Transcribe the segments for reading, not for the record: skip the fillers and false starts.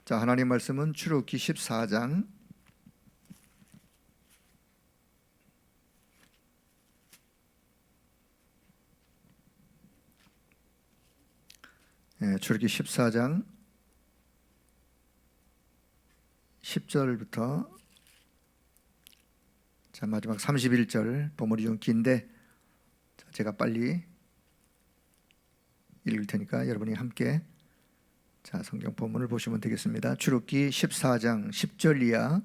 자, 하나님 말씀은 출애굽기 14장 10절부터 자, 마지막 31절 본문이 좀 긴데 제가 빨리 읽을 테니까 여러분이 함께 자, 성경 본문을 보시면 되겠습니다. 출애굽기 14장 10절 이하.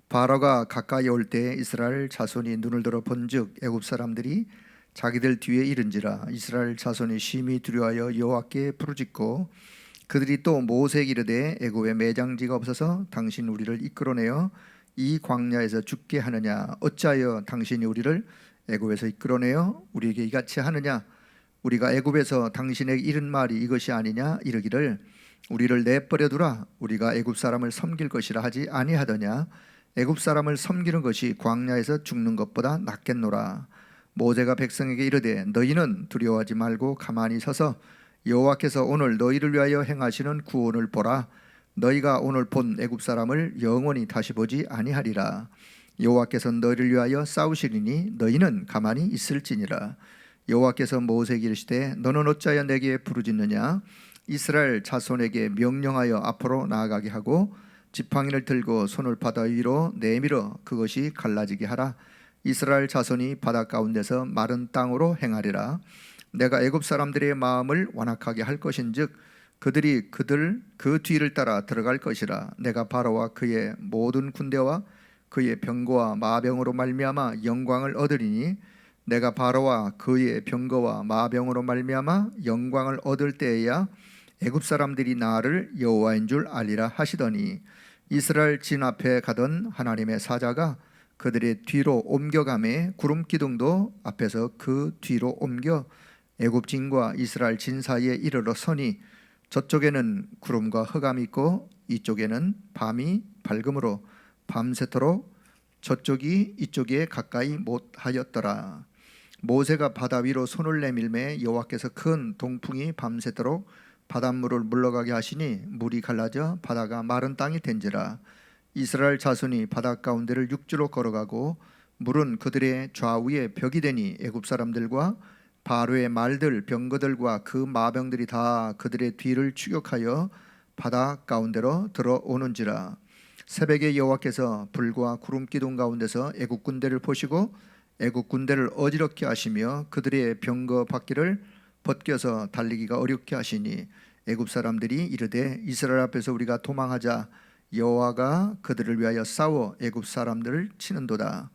바로가 가까이 올 때 이스라엘 자손이 눈을 들어 본즉 애굽 사람들이 자기들 뒤에 이른지라. 이스라엘 자손이 심히 두려워하여 여호와께 부르짖고 그들이 또 모세에게 이르되 애굽에 매장지가 없어서 당신 우리를 이끌어내어 이 광야에서 죽게 하느냐. 어찌하여 당신이 우리를 애굽에서 이끌어내어 우리에게 이같이 하느냐. 우리가 애굽에서 당신에게 이른 말이 이것이 아니냐. 이르기를 우리를 내버려 두라. 우리가 애굽 사람을 섬길 것이라 하지 아니하더냐. 애굽 사람을 섬기는 것이 광야에서 죽는 것보다 낫겠노라. 모세가 백성에게 이르되 너희는 두려워하지 말고 가만히 서서 여호와께서 오늘 너희를 위하여 행하시는 구원을 보라. 너희가 오늘 본 애굽 사람을 영원히 다시 보지 아니하리라. 여호와께서 너희를 위하여 싸우시리니 너희는 가만히 있을지니라. 여호와께서 모세에게 이르시되 너는 어찌하여 내게 부르짖느냐. 이스라엘 자손에게 명령하여 앞으로 나아가게 하고 지팡이를 들고 손을 바다 위로 내밀어 그것이 갈라지게 하라. 이스라엘 자손이 바다 가운데서 마른 땅으로 행하리라. 내가 애굽 사람들의 마음을 완악하게 할 것인즉 그들이 그 뒤를 따라 들어갈 것이라. 내가 바로와 그의 모든 군대와 그의 병거와 마병으로 말미암아 영광을 얻으리니 내가 바로와 그의 병거와 마병으로 말미암아 영광을 얻을 때에야 애굽 사람들이 나를 여호와인 줄 알리라 하시더니 이스라엘 진 앞에 가던 하나님의 사자가 그들의 뒤로 옮겨가매 구름 기둥도 앞에서 그 뒤로 옮겨 애굽 진과 이스라엘 진 사이에 이르러 서니 저쪽에는 구름과 흑암이 있고 이쪽에는 밤이 밝음으로 밤새도록 저쪽이 이쪽에 가까이 못하였더라. 모세가 바다 위로 손을 내밀매 여호와께서 큰 동풍이 밤새도록 바닷물을 물러가게 하시니 물이 갈라져 바다가 마른 땅이 된지라. 이스라엘 자손이 바다 가운데를 육지로 걸어가고 물은 그들의 좌우에 벽이 되니 애굽 사람들과 바로의 말들 병거들과 그 마병들이 다 그들의 뒤를 추격하여 바다 가운데로 들어오는지라. 새벽에 여호와께서 불과 구름 기둥 가운데서 애굽 군대를 보시고 애굽 군대를 어지럽게 하시며 그들의 병거 바퀴를 벗겨서 달리기가 어렵게 하시니 애굽 사람들이 이르되 이스라엘 앞에서 우리가 도망하자. 여호와가 그들을 위하여 싸워 애굽 사람들을 치는도다.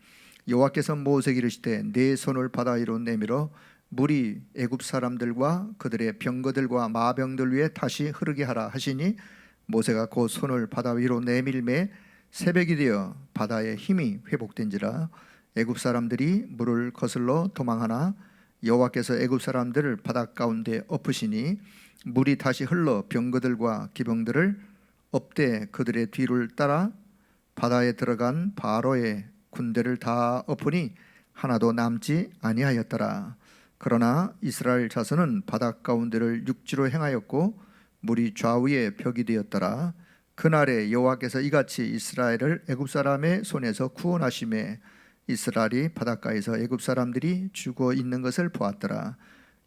여호와께서 모세에게 이르시되 네 손을 바다 위로 내밀어 물이 애굽 사람들과 그들의 병거들과 마병들 위에 다시 흐르게 하라 하시니 모세가 곧 손을 바다 위로 내밀매 새벽이 되어 바다의 힘이 회복된지라. 애굽 사람들이 물을 거슬러 도망하나 여호와께서 애굽 사람들을 바다 가운데 엎으시니 물이 다시 흘러 병거들과 기병들을 엎되 그들의 뒤를 따라 바다에 들어간 바로의 군대를 다 엎으니 하나도 남지 아니하였더라. 그러나 이스라엘 자손은 바다 가운데를 육지로 행하였고 물이 좌우에 벽이 되었더라. 그날에 여호와께서 이같이 이스라엘을 애굽 사람의 손에서 구원하시매 이스라엘이 바닷가에서 애굽 사람들이 죽어 있는 것을 보았더라.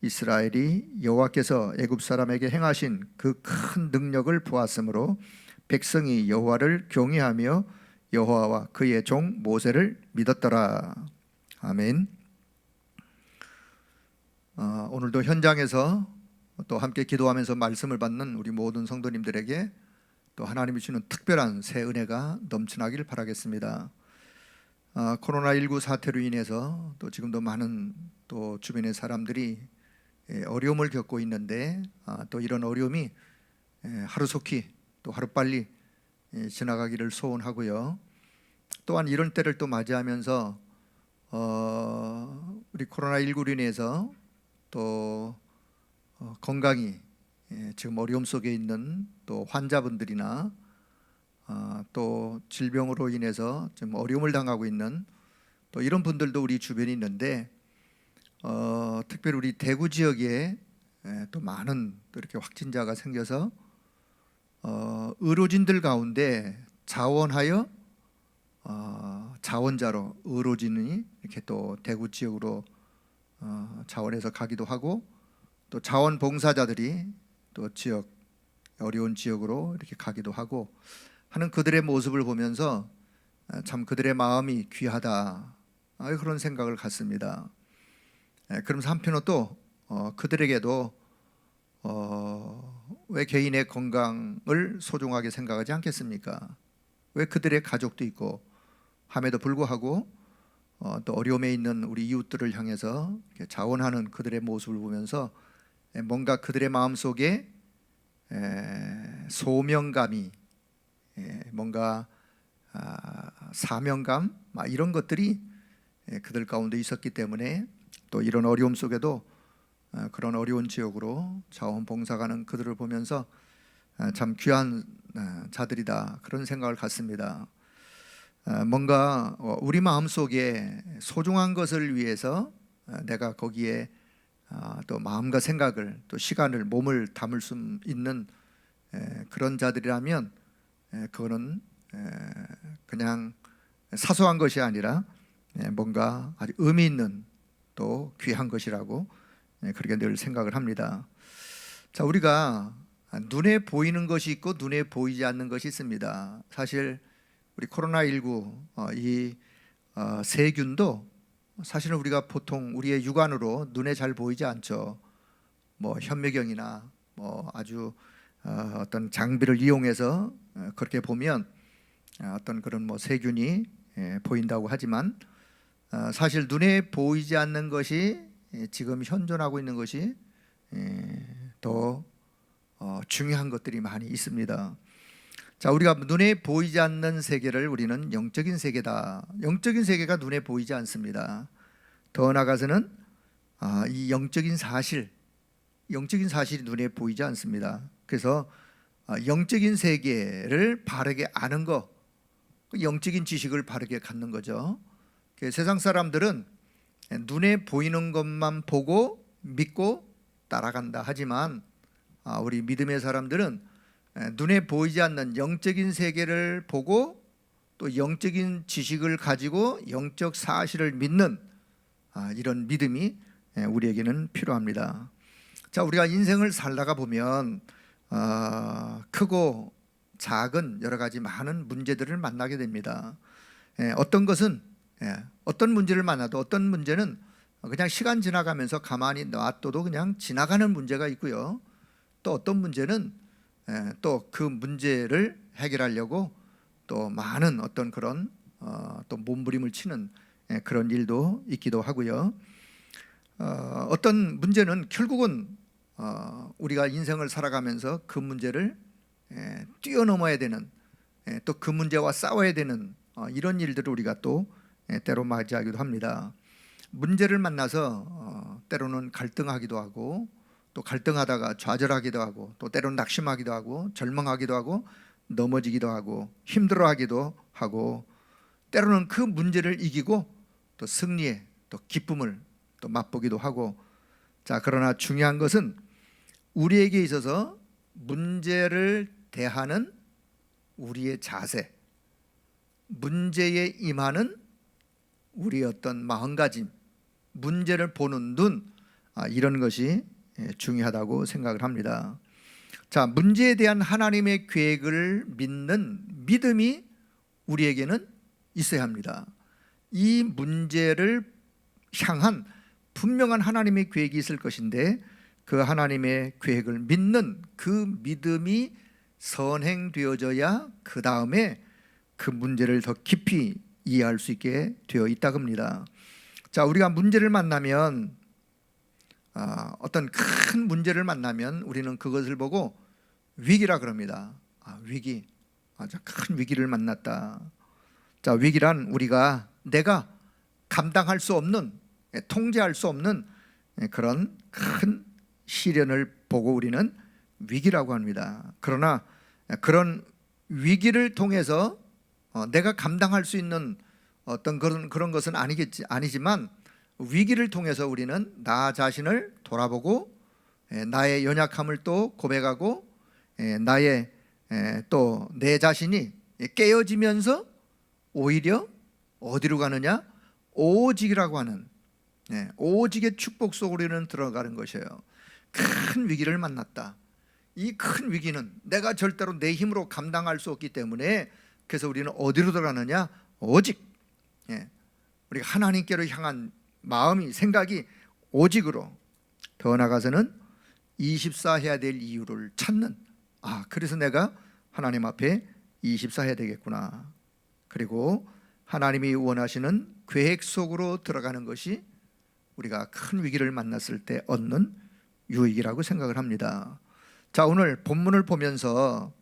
이스라엘이 여호와께서 애굽 사람에게 행하신 그 큰 능력을 보았으므로 백성이 여호와를 경외하며 여호와와 그의 종 모세를 믿었더라. 아멘. 오늘도 현장에서 또 함께 기도하면서 말씀을 받는 우리 모든 성도님들에게 또 하나님이 주는 특별한 새 은혜가 넘쳐나길 바라겠습니다. 코로나19 사태로 인해서 또 지금도 많은 또 주변의 사람들이 어려움을 겪고 있는데 또 이런 어려움이 하루속히 또 하루빨리 지나가기를 소원하고요. 또한 이런 때를 또 맞이하면서 우리 코로나19로 인해서 또 건강이 지금 어려움 속에 있는 또 환자분들이나 또 질병으로 인해서 좀 어려움을 당하고 있는 또 이런 분들도 우리 주변에 있는데 특별히 우리 대구 지역에 또 많은 또 이렇게 확진자가 생겨서 의료진들 가운데 자원하여 자원자로 의료진이 이렇게 또 대구 지역으로 자원해서 가기도 하고, 또 자원봉사자들이 또 지역 어려운 지역으로 이렇게 가기도 하고 하는 그들의 모습을 보면서 참 그들의 마음이 귀하다, 그런 생각을 갖습니다. 그러면서 한편으로 또 그들에게도 왜 개인의 건강을 소중하게 생각하지 않겠습니까? 왜 그들의 가족도 있고 함에도 불구하고 또 어려움에 있는 우리 이웃들을 향해서 자원하는 그들의 모습을 보면서 뭔가 그들의 마음속에 소명감이, 뭔가 사명감, 이런 것들이 그들 가운데 있었기 때문에 또 이런 어려움 속에도 그런 어려운 지역으로 자원봉사가는 그들을 보면서 참 귀한 자들이다, 그런 생각을 갖습니다. 뭔가 우리 마음속에 소중한 것을 위해서 내가 거기에 또 마음과 생각을, 또 시간을, 몸을 담을 수 있는 그런 자들이라면 그거는 그냥 사소한 것이 아니라 뭔가 아주 의미 있는 또 귀한 것이라고 그렇게 늘 생각을 합니다. 자, 우리가 눈에 보이는 것이 있고 눈에 보이지 않는 것이 있습니다. 사실 우리 코로나19 이 세균도 사실은 우리가 보통 우리의 육안으로 눈에 잘 보이지 않죠. 뭐 현미경이나 뭐 아주 어떤 장비를 이용해서 그렇게 보면 어떤 그런 뭐 세균이 보인다고 하지만 사실 눈에 보이지 않는 것이 지금 현존하고 있는 것이 더 중요한 것들이 많이 있습니다. 자, 우리가 눈에 보이지 않는 세계를 우리는 영적인 세계다. 영적인 세계가 눈에 보이지 않습니다. 더 나아가서는 이 영적인 사실이 눈에 보이지 않습니다. 그래서 영적인 세계를 바르게 아는 것, 영적인 지식을 바르게 갖는 거죠. 세상 사람들은 눈에 보이는 것만 보고 믿고 따라간다 하지만 우리 믿음의 사람들은 눈에 보이지 않는 영적인 세계를 보고 또 영적인 지식을 가지고 영적 사실을 믿는 이런 믿음이 우리에게는 필요합니다. 자, 우리가 인생을 살다가 보면 크고 작은 여러 가지 많은 문제들을 만나게 됩니다. 어떤 것은 어떤 문제를 만나도 어떤 문제는 그냥 시간 지나가면서 가만히 놔둬도 그냥 지나가는 문제가 있고요. 또 어떤 문제는 또 그 문제를 해결하려고 또 많은 어떤 그런 또 몸부림을 치는 그런 일도 있기도 하고요. 어떤 문제는 결국은 우리가 인생을 살아가면서 그 문제를 뛰어넘어야 되는, 또 그 문제와 싸워야 되는 이런 일들을 우리가 또 때로 맞이하기도 합니다. 문제를 만나서 때로는 갈등하기도 하고, 또 갈등하다가 좌절하기도 하고, 또 때로는 낙심하기도 하고, 절망하기도 하고, 넘어지기도 하고, 힘들어하기도 하고, 때로는 그 문제를 이기고 또 승리의 또 기쁨을 또 맛보기도 하고. 자, 그러나 중요한 것은 우리에게 있어서 문제를 대하는 우리의 자세, 문제에 임하는 우리의 어떤 마음가짐, 문제를 보는 눈, 이런 것이 중요하다고 생각을 합니다. 자, 문제에 대한 하나님의 계획을 믿는 믿음이 우리에게는 있어야 합니다. 이 문제를 향한 분명한 하나님의 계획이 있을 것인데 그 하나님의 계획을 믿는 그 믿음이 선행되어져야 그 다음에 그 문제를 더 깊이 이해할 수 있게 되어 있다고 합니다. 자, 우리가 문제를 만나면 어떤 큰 문제를 만나면 우리는 그것을 보고 위기라 그럽니다. 위기, 아주 큰 위기를 만났다. 자, 위기란 내가 감당할 수 없는, 통제할 수 없는 그런 큰 시련을 보고 우리는 위기라고 합니다. 그러나 그런 위기를 통해서 내가 감당할 수 있는 어떤 그런 것은 아니지만 위기를 통해서 우리는 나 자신을 돌아보고 나의 연약함을 또 고백하고 나의 또 내 자신이 깨어지면서 오히려 어디로 가느냐? 오직이라고 하는 오직의 축복 속으로 우리는 들어가는 것이에요. 큰 위기를 만났다. 이 큰 위기는 내가 절대로 내 힘으로 감당할 수 없기 때문에 그래서 우리는 어디로 들어가느냐? 오직. 우리가 하나님께로 향한 마음이 생각이 오직으로, 더 나아가서는 24 해야 될 이유를 찾는, 그래서 내가 하나님 앞에 24 해야 되겠구나. 그리고 하나님이 원하시는 계획 속으로 들어가는 것이 우리가 큰 위기를 만났을 때 얻는 유익이라고 생각을 합니다. 자, 오늘 본문을 보면서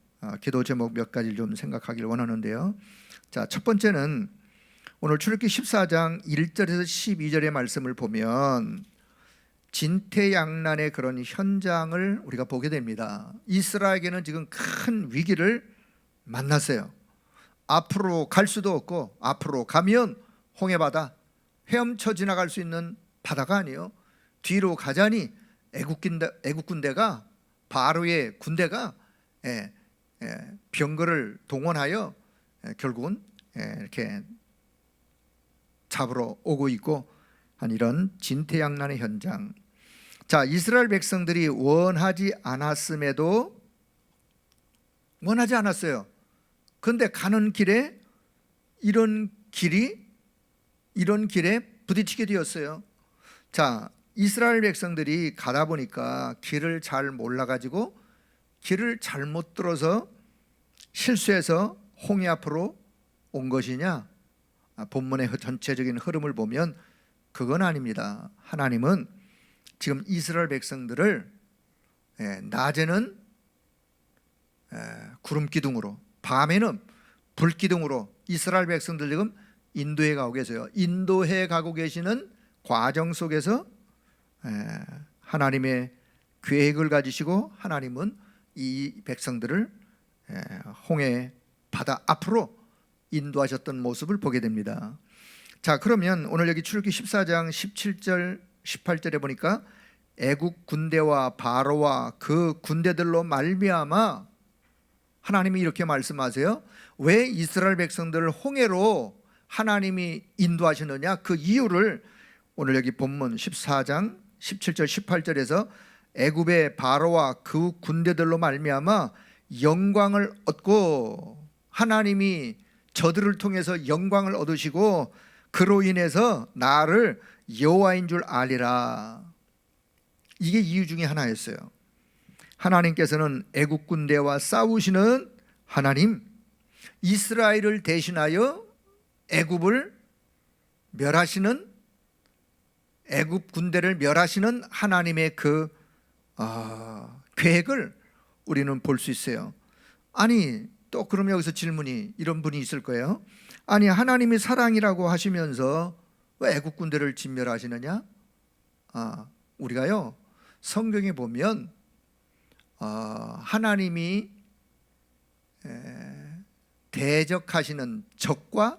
기도 제목 몇 가지를 좀 생각하기를 원하는데요. 자, 첫 번째는 오늘 출애굽기 14장 1절에서 12절의 말씀을 보면 진퇴양난의 그런 현장을 우리가 보게 됩니다. 이스라엘에게는 지금 큰 위기를 만났어요. 앞으로 갈 수도 없고, 앞으로 가면 홍해바다, 헤엄쳐 지나갈 수 있는 바다가 아니에요. 뒤로 가자니 애국 군대가, 바로의 군대가 병거를 동원하여 결국은 이렇게 잡으러 오고 있고 한 이런 진퇴양난의 현장. 자, 이스라엘 백성들이 원하지 않았음에도, 원하지 않았어요. 그런데 가는 길에 이런 길에 부딪히게 되었어요. 자, 이스라엘 백성들이 가다 보니까 길을 잘 몰라가지고 길을 잘못 들어서 실수해서 홍해 앞으로 온 것이냐? 본문의 전체적인 흐름을 보면 그건 아닙니다. 하나님은 지금 이스라엘 백성들을 낮에는 구름 기둥으로, 밤에는 불 기둥으로 이스라엘 백성들 지금 인도해 가고 계세요. 인도해 가고 계시는 과정 속에서 하나님의 계획을 가지시고 하나님은 이 백성들을 홍해 바다 앞으로 인도하셨던 모습을 보게 됩니다. 자, 그러면 오늘 여기 출애굽기 14장 17절 18절에 보니까 애국 군대와 바로와 그 군대들로 말미암아 하나님이 이렇게 말씀하세요. 왜 이스라엘 백성들을 홍해로 하나님이 인도하시느냐? 그 이유를 오늘 여기 본문 14장 17절 18절에서 애굽의 바로와 그 군대들로 말미암아 영광을 얻고, 하나님이 저들을 통해서 영광을 얻으시고 그로 인해서 나를 여호와인 줄 알리라. 이게 이유 중에 하나였어요. 하나님께서는 애국 군대와 싸우시는 하나님, 이스라엘을 대신하여 애굽을 멸하시는, 애굽 군대를 멸하시는 하나님의 그 계획을 우리는 볼 수 있어요. 아니, 또 그러면 여기서 질문이, 이런 분이 있을 거예요. 아니, 하나님이 사랑이라고 하시면서 왜 애국 군대를 진멸하시느냐? 우리가요, 성경에 보면 하나님이 대적하시는 적과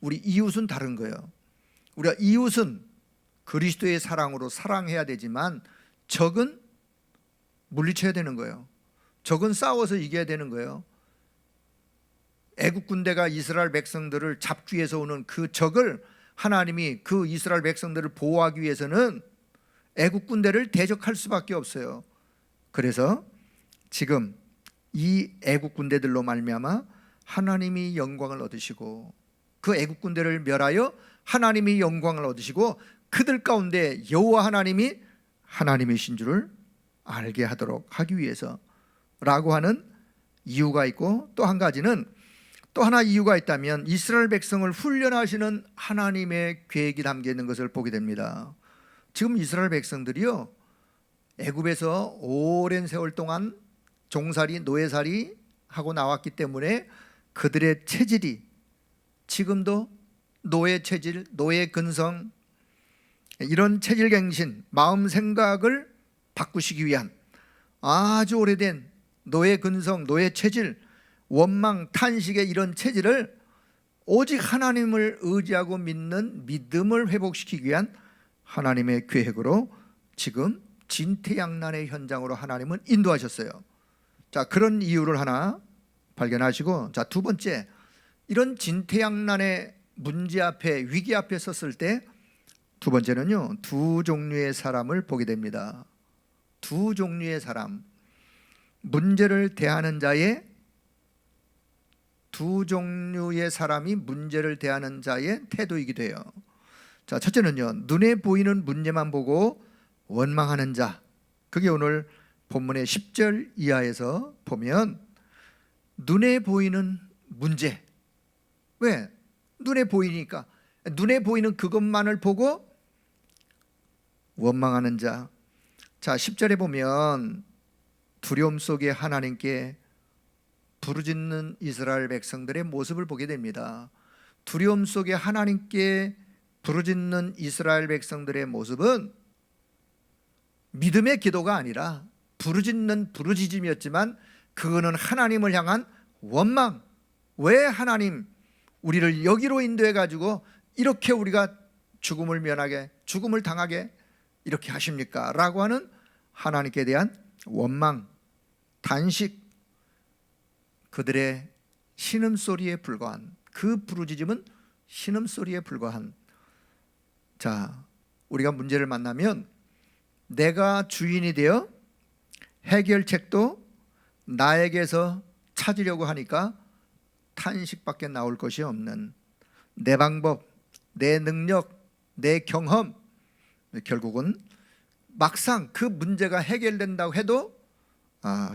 우리 이웃은 다른 거예요. 우리가 이웃은 그리스도의 사랑으로 사랑해야 되지만 적은 물리쳐야 되는 거예요. 적은 싸워서 이겨야 되는 거예요. 애국 군대가 이스라엘 백성들을 잡기 위해서 오는 그 적을 하나님이, 그 이스라엘 백성들을 보호하기 위해서는 애국 군대를 대적할 수밖에 없어요. 그래서 지금 이 애국 군대들로 말미암아 하나님이 영광을 얻으시고, 그 애국 군대를 멸하여 하나님이 영광을 얻으시고 그들 가운데 여호와 하나님이 하나님이신 줄을 알게 하도록 하기 위해서라고 하는 이유가 있고, 또 한 가지는, 또 하나 이유가 있다면 이스라엘 백성을 훈련하시는 하나님의 계획이 담겨 있는 것을 보게 됩니다. 지금 이스라엘 백성들이요, 애굽에서 오랜 세월 동안 종살이, 노예살이 하고 나왔기 때문에 그들의 체질이 지금도 노예 체질, 노예 근성, 이런 체질갱신, 마음 생각을 바꾸시기 위한 아주 오래된 노예 근성, 노예 체질, 원망, 탄식의 이런 체질을 오직 하나님을 의지하고 믿는 믿음을 회복시키기 위한 하나님의 계획으로 지금 진퇴양난의 현장으로 하나님은 인도하셨어요. 자, 그런 이유를 하나 발견하시고, 자, 두 번째, 이런 진퇴양난의 문제 앞에, 위기 앞에 섰을 때 두 번째는요, 두 종류의 사람을 보게 됩니다. 두 종류의 사람, 문제를 대하는 자의, 두 종류의 사람이 문제를 대하는 자의 태도이기도 해요. 자, 첫째는요, 눈에 보이는 문제만 보고 원망하는 자. 그게 오늘 본문의 10절 이하에서 보면 눈에 보이는 문제. 왜? 눈에 보이니까. 눈에 보이는 그것만을 보고 원망하는 자. 자, 10절에 보면 두려움 속에 하나님께 부르짖는 이스라엘 백성들의 모습을 보게 됩니다. 두려움 속에 하나님께 부르짖는 이스라엘 백성들의 모습은 믿음의 기도가 아니라 부르짖는 부르짖음이었지만 그거는 하나님을 향한 원망. 왜 하나님 우리를 여기로 인도해 가지고 이렇게 우리가 죽음을 면하게, 죽음을 당하게 이렇게 하십니까? 라고 하는 하나님께 대한 원망, 단식, 그들의 신음소리에 불과한, 그 부르짖음은 신음소리에 불과한. 자, 우리가 문제를 만나면 내가 주인이 되어 해결책도 나에게서 찾으려고 하니까 탄식밖에 나올 것이 없는, 내 방법, 내 능력, 내 경험, 결국은 막상 그 문제가 해결된다고 해도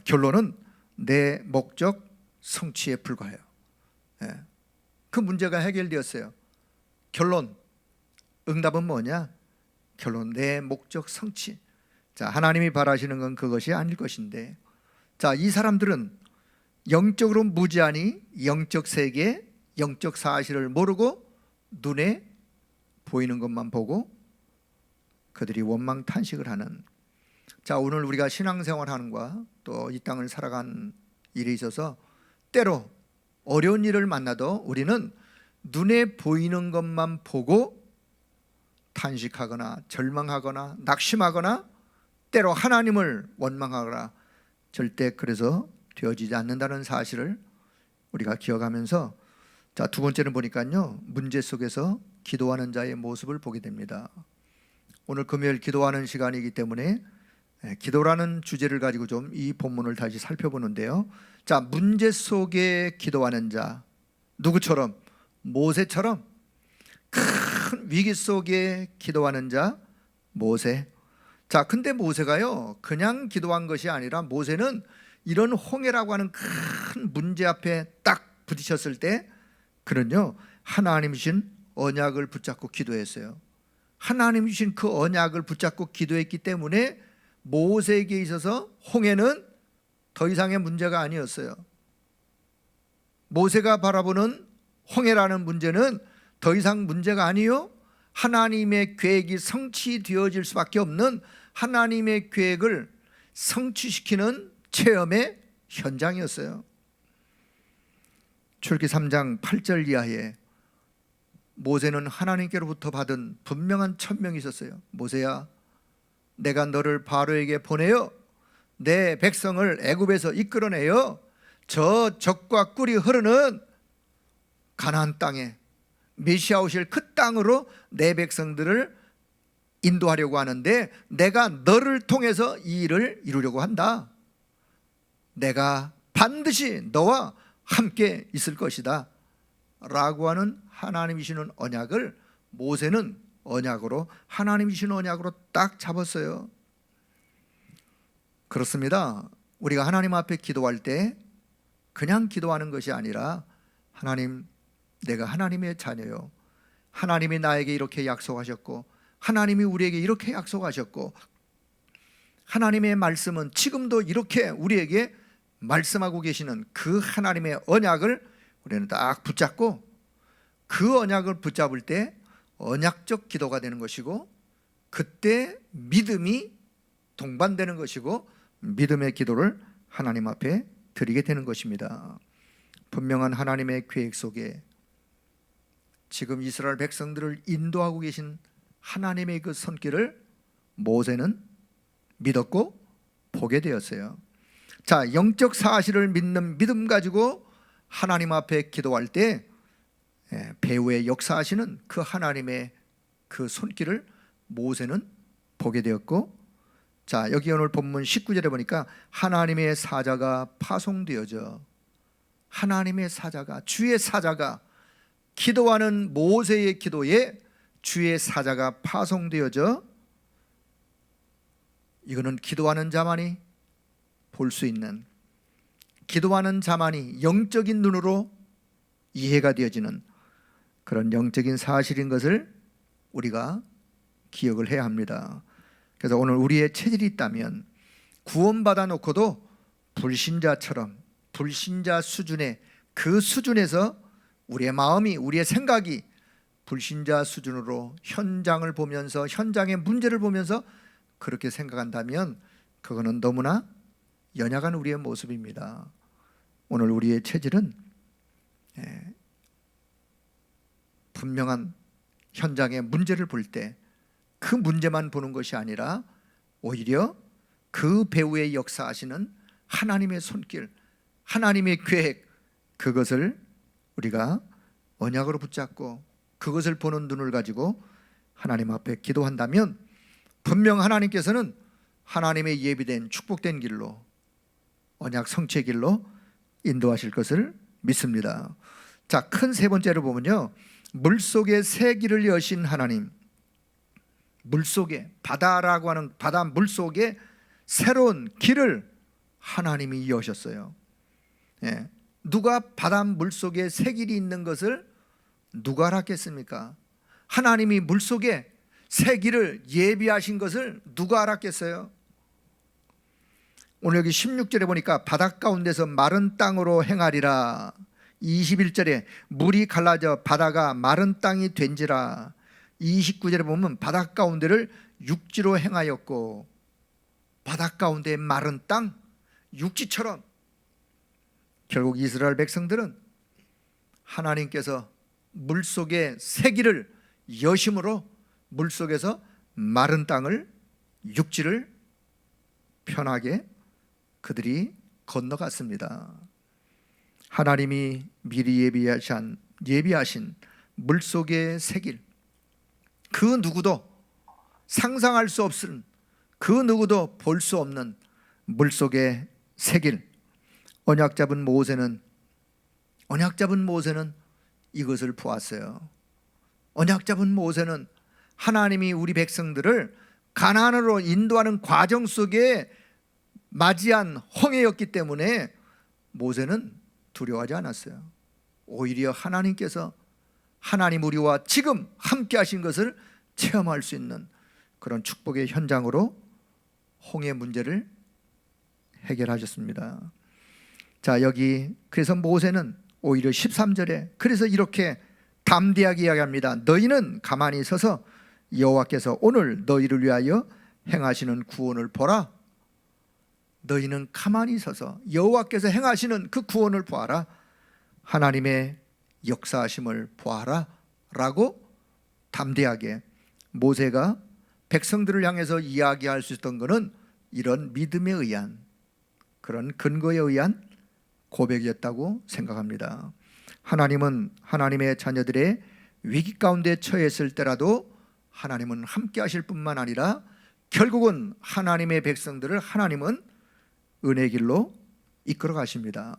결론은 내 목적 성취에 불과해요. 그 문제가 해결되었어요. 결론, 응답은 뭐냐? 결론, 내 목적 성취. 자, 하나님이 바라시는 건 그것이 아닐 것인데, 자, 이 사람들은 영적으로 무지하니 영적 세계, 영적 사실을 모르고 눈에 보이는 것만 보고 그들이 원망 탄식을 하는. 자, 오늘 우리가 신앙생활하는 것과 또 이 땅을 살아간 일에 있어서 때로 어려운 일을 만나도 우리는 눈에 보이는 것만 보고 탄식하거나 절망하거나 낙심하거나 때로 하나님을 원망하거나 절대 그래서 되어지지 않는다는 사실을 우리가 기억하면서, 자, 두 번째는 보니까요, 문제 속에서 기도하는 자의 모습을 보게 됩니다. 오늘 금요일 기도하는 시간이기 때문에 기도라는 주제를 가지고 좀 이 본문을 다시 살펴보는데요. 자, 문제 속에 기도하는 자, 누구처럼? 모세처럼 큰 위기 속에 기도하는 자, 모세. 자, 근데 모세가요, 그냥 기도한 것이 아니라 모세는 이런 홍해라고 하는 큰 문제 앞에 딱 부딪혔을 때 그는요, 하나님이신 언약을 붙잡고 기도했어요. 하나님 주신 그 언약을 붙잡고 기도했기 때문에 모세에게 있어서 홍해는 더 이상의 문제가 아니었어요. 모세가 바라보는 홍해라는 문제는 더 이상 문제가 아니요, 하나님의 계획이 성취되어질 수밖에 없는 하나님의 계획을 성취시키는 체험의 현장이었어요. 출애굽기 3장 8절 이하에 모세는 하나님께로부터 받은 분명한 천명이 있었어요. 모세야, 내가 너를 바로에게 보내어 내 백성을 애굽에서 이끌어내어 저 젖과 꿀이 흐르는 가나안 땅에, 메시아 오실 그 땅으로 내 백성들을 인도하려고 하는데 내가 너를 통해서 이 일을 이루려고 한다. 내가 반드시 너와 함께 있을 것이다 라고 하는 하나님이시는 언약을 모세는 언약으로, 하나님이시는 언약으로 딱 잡았어요. 그렇습니다. 우리가 하나님 앞에 기도할 때 그냥 기도하는 것이 아니라, 하나님, 내가 하나님의 자녀요, 하나님이 나에게 이렇게 약속하셨고 하나님이 우리에게 이렇게 약속하셨고 하나님의 말씀은 지금도 이렇게 우리에게 말씀하고 계시는 그 하나님의 언약을 우리는 딱 붙잡고, 그 언약을 붙잡을 때 언약적 기도가 되는 것이고, 그때 믿음이 동반되는 것이고 믿음의 기도를 하나님 앞에 드리게 되는 것입니다. 분명한 하나님의 계획 속에 지금 이스라엘 백성들을 인도하고 계신 하나님의 그 손길을 모세는 믿었고 보게 되었어요. 자, 영적 사실을 믿는 믿음 가지고 하나님 앞에 기도할 때 배후에 역사하시는 그 하나님의 그 손길을 모세는 보게 되었고, 자, 여기 오늘 본문 19절에 보니까 하나님의 사자가 파송되어져, 하나님의 사자가, 주의 사자가, 기도하는 모세의 기도에 주의 사자가 파송되어져, 이거는 기도하는 자만이 볼 수 있는, 기도하는 자만이 영적인 눈으로 이해가 되어지는 그런 영적인 사실인 것을 우리가 기억을 해야 합니다. 그래서 오늘 우리의 체질이 있다면 구원받아 놓고도 불신자처럼, 불신자 수준의 그 수준에서 우리의 마음이, 우리의 생각이 불신자 수준으로 현장을 보면서, 현장의 문제를 보면서 그렇게 생각한다면 그거는 너무나 연약한 우리의 모습입니다. 오늘 우리의 체질은 분명한 현장의 문제를 볼 때 그 문제만 보는 것이 아니라 오히려 그 배후에 역사하시는 하나님의 손길, 하나님의 계획, 그것을 우리가 언약으로 붙잡고 그것을 보는 눈을 가지고 하나님 앞에 기도한다면 분명 하나님께서는 하나님의 예비된 축복된 길로, 언약 성취의 길로 인도하실 것을 믿습니다. 자, 큰 세 번째로 보면요, 물속에 새 길을 여신 하나님, 물속에, 바다라고 하는 바다 물속에 새로운 길을 하나님이 여셨어요. 누가 바다 물속에 새 길이 있는 것을 누가 알았겠습니까? 하나님이 물속에 새 길을 예비하신 것을 누가 알았겠어요? 오늘 여기 16절에 보니까 바닷 가운데서 마른 땅으로 행하리라. 21절에 물이 갈라져 바다가 마른 땅이 된지라. 29절에 보면 바닷 가운데를 육지로 행하였고, 바닷 가운데의 마른 땅, 육지처럼 결국 이스라엘 백성들은 하나님께서 물속에 새 길을 여심으로 물속에서 마른 땅을, 육지를 편하게 그들이 건너갔습니다. 하나님이 미리 예비하신 물속의 새 길, 그 누구도 상상할 수 없는, 그 누구도 볼 수 없는 물속의 새 길, 언약 잡은 모세는 이것을 보았어요. 언약 잡은 모세는 하나님이 우리 백성들을 가나안으로 인도하는 과정 속에 맞이한 홍해였기 때문에 모세는 두려워하지 않았어요. 오히려 하나님께서, 하나님 우리와 지금 함께 하신 것을 체험할 수 있는 그런 축복의 현장으로 홍해 문제를 해결하셨습니다. 자, 여기 그래서 모세는 오히려 13절에 그래서 이렇게 담대하게 이야기합니다. 너희는 가만히 서서 여호와께서 오늘 너희를 위하여 행하시는 구원을 보라. 너희는 가만히 서서 여호와께서 행하시는 그 구원을 보아라. 하나님의 역사하심을 보아라 라고 담대하게 모세가 백성들을 향해서 이야기할 수 있었던 것은 이런 믿음에 의한, 그런 근거에 의한 고백이었다고 생각합니다. 하나님은 하나님의 자녀들의 위기 가운데 처했을 때라도 하나님은 함께 하실 뿐만 아니라 결국은 하나님의 백성들을 하나님은 은혜의 길로 이끌어 가십니다.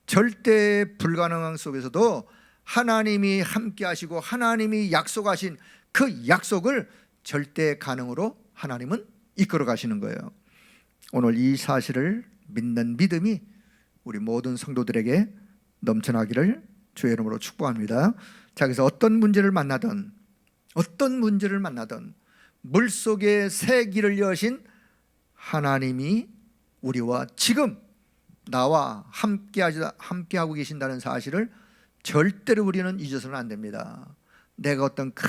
절대 불가능한 속에서도 하나님이 함께 하시고 하나님이 약속하신 그 약속을 절대 가능으로 하나님은 이끌어 가시는 거예요. 오늘 이 사실을 믿는 믿음이 우리 모든 성도들에게 넘쳐나기를 주의 이름으로 축복합니다. 자, 그래서 어떤 문제를 만나든 물속에 새 길을 여신 하나님이 우리와 지금 나와 함께하고 계신다는 사실을 절대로 우리는 잊어서는 안 됩니다. 내가 어떤 큰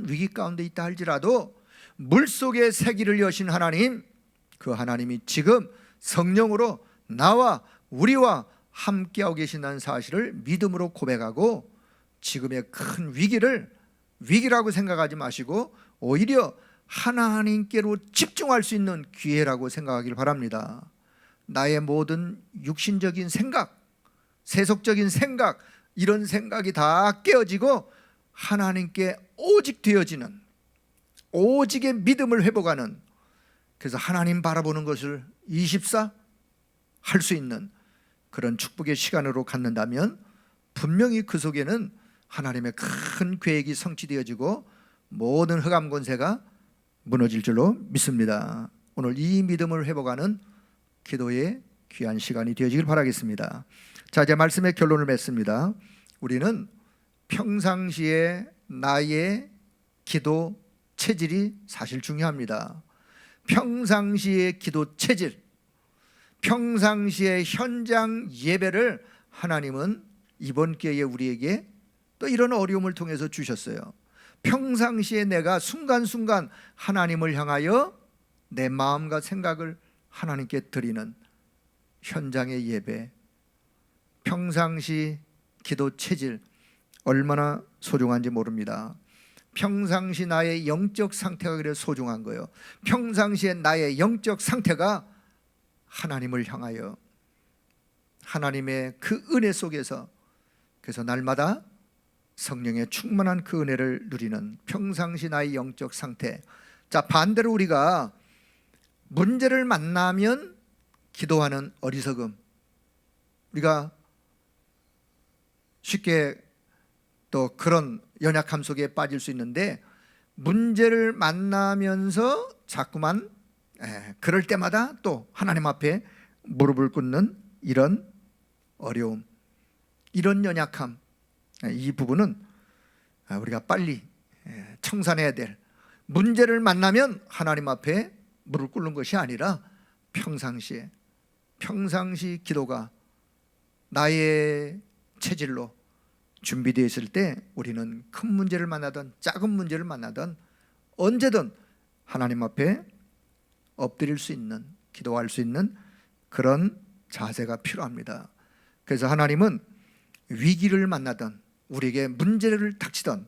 위기 가운데 있다 할지라도 물속에 새 길을 여신 하나님, 그 하나님이 지금 성령으로 나와 우리와 함께하고 계신다는 사실을 믿음으로 고백하고 지금의 큰 위기라고 생각하지 마시고 오히려 하나님께로 집중할 수 있는 기회라고 생각하길 바랍니다. 나의 모든 육신적인 생각, 세속적인 생각, 이런 생각이 다 깨어지고 하나님께 오직 되어지는, 오직의 믿음을 회복하는, 그래서 하나님 바라보는 것을 24 할 수 있는 그런 축복의 시간으로 갖는다면 분명히 그 속에는 하나님의 큰 계획이 성취되어지고 모든 흑암 권세가 무너질 줄로 믿습니다. 오늘 이 믿음을 회복하는 기도의 귀한 시간이 되어지길 바라겠습니다. 자, 이제 말씀의 결론을 맺습니다. 우리는 평상시에 나의 기도 체질이 사실 중요합니다. 평상시의 기도 체질, 평상시의 현장 예배를 하나님은 이번 기회에 우리에게 또 이런 어려움을 통해서 주셨어요. 평상시에 내가 순간순간 하나님을 향하여 내 마음과 생각을 하나님께 드리는 현장의 예배, 평상시 기도 체질 얼마나 소중한지 모릅니다. 평상시 나의 영적 상태가 그래 소중한 거예요. 평상시에 나의 영적 상태가 하나님을 향하여 하나님의 그 은혜 속에서, 그래서 날마다 성령의 충만한 그 은혜를 누리는 평상시 나의 영적 상태. 자, 반대로 우리가 문제를 만나면 기도하는 어리석음, 우리가 쉽게 또 그런 연약함 속에 빠질 수 있는데, 문제를 만나면서 자꾸만 그럴 때마다 또 하나님 앞에 무릎을 꿇는 이런 어려움, 이런 연약함, 이 부분은 우리가 빨리 청산해야 될, 문제를 만나면 하나님 앞에 무릎 꿇는 것이 아니라 평상시 기도가 나의 체질로 준비되어 있을 때 우리는 큰 문제를 만나든 작은 문제를 만나든 언제든 하나님 앞에 엎드릴 수 있는, 기도할 수 있는 그런 자세가 필요합니다. 그래서 하나님은 위기를 만나든 우리에게 문제를 닥치든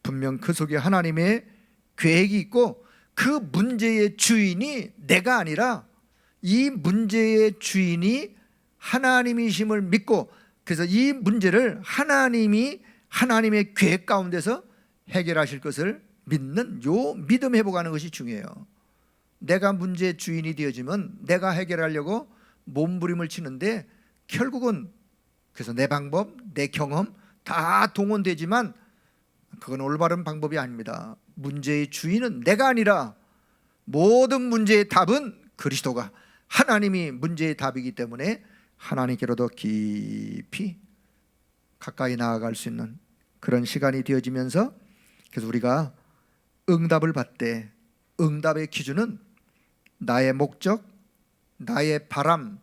분명 그 속에 하나님의 계획이 있고, 그 문제의 주인이 내가 아니라 이 문제의 주인이 하나님이심을 믿고, 그래서 이 문제를 하나님이 하나님의 계획 가운데서 해결하실 것을 믿는 요 믿음 회복하는 것이 중요해요. 내가 문제의 주인이 되어지면 내가 해결하려고 몸부림을 치는데 결국은, 그래서 내 방법, 내 경험 다 동원되지만 그건 올바른 방법이 아닙니다. 문제의 주인은 내가 아니라 모든 문제의 답은 그리스도가, 하나님이 문제의 답이기 때문에 하나님께로 더 깊이 가까이 나아갈 수 있는 그런 시간이 되어지면서, 그래서 우리가 응답을 받되 응답의 기준은 나의 목적, 나의 바람,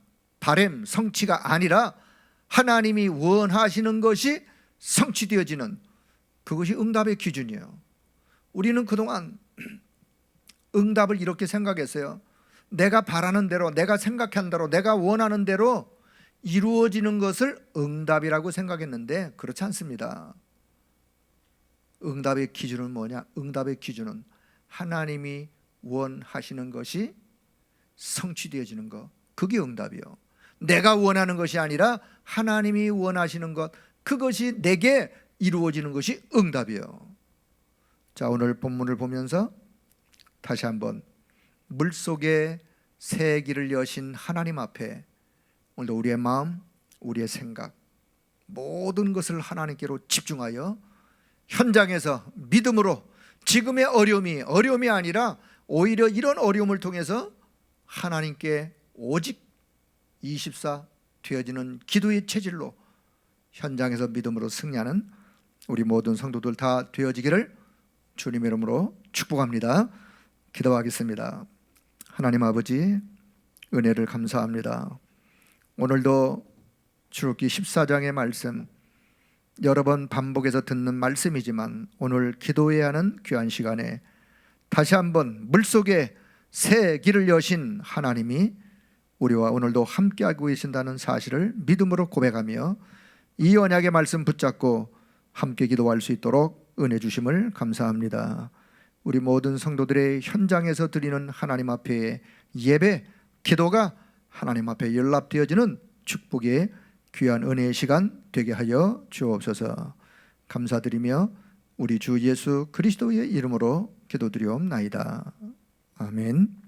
성취가 아니라 하나님이 원하시는 것이 성취되어지는, 그것이 응답의 기준이에요. 우리는 그동안 응답을 이렇게 생각했어요. 내가 바라는 대로, 내가 생각한 대로, 내가 원하는 대로 이루어지는 것을 응답이라고 생각했는데 그렇지 않습니다. 응답의 기준은 뭐냐? 응답의 기준은 하나님이 원하시는 것이 성취되어지는 것, 그게 응답이요. 내가 원하는 것이 아니라 하나님이 원하시는 것, 그것이 내게 이루어지는 것이 응답이요. 자, 오늘 본문을 보면서 다시 한번 물속에 새 길을 여신 하나님 앞에 오늘도 우리의 마음, 우리의 생각, 모든 것을 하나님께로 집중하여 현장에서 믿음으로, 지금의 어려움이 아니라 오히려 이런 어려움을 통해서 하나님께 오직 24 되어지는 기도의 체질로 현장에서 믿음으로 승리하는 우리 모든 성도들 다 되어지기를 주님의 이름으로 축복합니다. 기도하겠습니다. 하나님 아버지, 은혜를 감사합니다. 오늘도 출애굽기 14장의 말씀, 여러 번 반복해서 듣는 말씀이지만 오늘 기도해야 하는 귀한 시간에 다시 한번 물속에 새 길을 여신 하나님이 우리와 오늘도 함께하고 계신다는 사실을 믿음으로 고백하며 이 언약의 말씀 붙잡고 함께 기도할 수 있도록 은혜 주심을 감사합니다. 우리 모든 성도들의 현장에서 드리는 하나님 앞에 예배, 기도가 하나님 앞에 연락되어지는 축복의 귀한 은혜의 시간 되게 하여 주옵소서. 감사드리며 우리 주 예수 그리스도의 이름으로 기도드리옵나이다. 아멘.